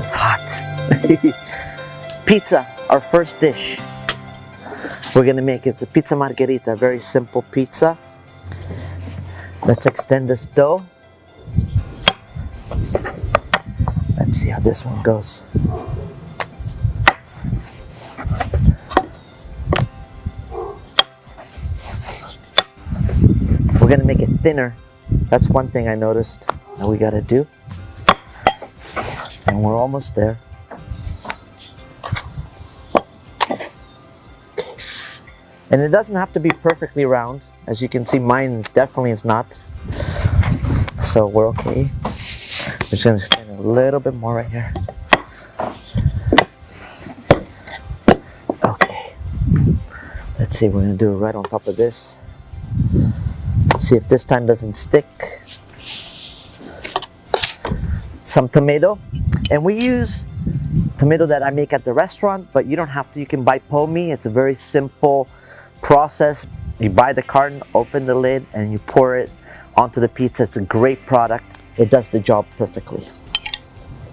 It's hot. Pizza, our first dish. We're gonna make it's a pizza margherita, a very simple pizza. Let's extend this dough. Let's see how this one goes. We're gonna make it thinner. That's one thing I noticed that we gotta do. And we're almost there. Okay. And it doesn't have to be perfectly round. As you can see, mine definitely is not. So we're okay. We're just gonna extend a little bit more right here. Okay. Let's see, we're gonna do it right on top of this. See if this time doesn't stick. Some tomato. And we use tomato that I make at the restaurant, but you don't have to. You can buy pomi. It's a very simple process. You buy the carton, open the lid, and you pour it onto the pizza. It's a great product. It does the job perfectly.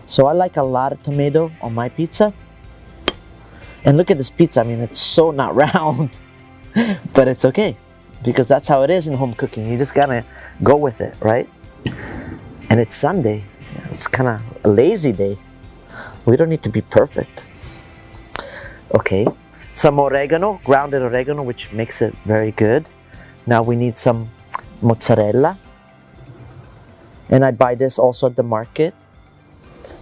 So I like a lot of tomato on my pizza. And look at this pizza. I mean, it's so not round, but it's okay because that's how it is in home cooking. You just gotta go with it, right? And it's Sunday. It's kind of a lazy day. We don't need to be perfect. Okay, some oregano, grounded oregano, which makes it very good. Now we need some mozzarella. And I buy this also at the market.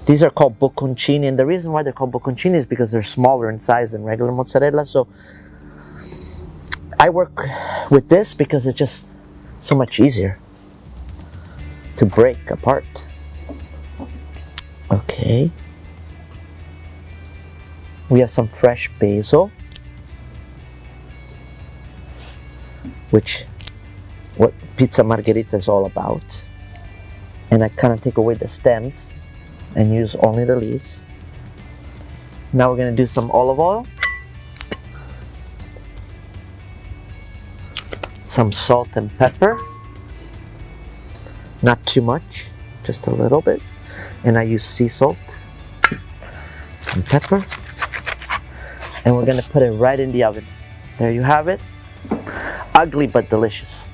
These are called bocconcini, and the reason why they're called bocconcini is because they're smaller in size than regular mozzarella. So I work with this because it's just so much easier to break apart. Okay. We have some fresh basil, which what pizza margherita is all about. And I kind of take away the stems and use only the leaves. Now we're gonna do some olive oil, some salt and pepper, not too much, just a little bit. And I use sea salt, some pepper, and we're gonna put it right in the oven. There you have it. Ugly but delicious.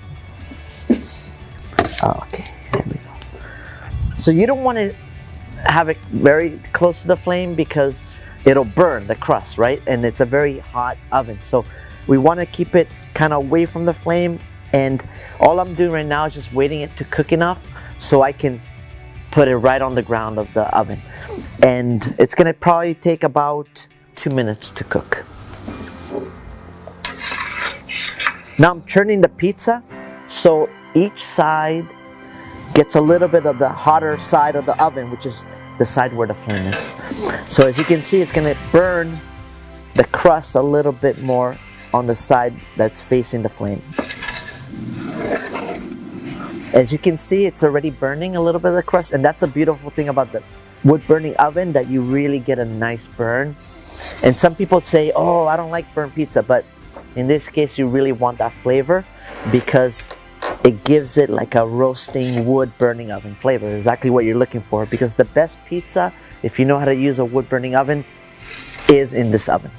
Okay, there we go. So you don't want to have it very close to the flame because it'll burn the crust, right? And it's a very hot oven. So we want to keep it kind of away from the flame. And all I'm doing right now is just waiting it to cook enough so I can put it right on the ground of the oven. And it's gonna probably take about 2 minutes to cook. Now I'm churning the pizza so each side gets a little bit of the hotter side of the oven, which is the side where the flame is. So as you can see, it's gonna burn the crust a little bit more on the side that's facing the flame. As you can see, it's already burning a little bit of the crust, and that's a beautiful thing about the wood burning oven, that you really get a nice burn. And some people say, oh, I don't like burnt pizza, but in this case, you really want that flavor because it gives it like a roasting wood burning oven flavor, exactly what you're looking for. Because the best pizza, if you know how to use a wood burning oven, is in this oven.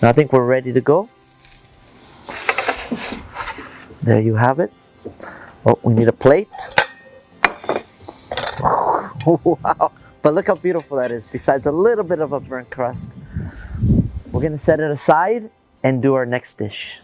Now I think we're ready to go. There you have it. Oh, we need a plate. Wow. But look how beautiful that is, besides a little bit of a burnt crust. We're gonna set it aside and do our next dish.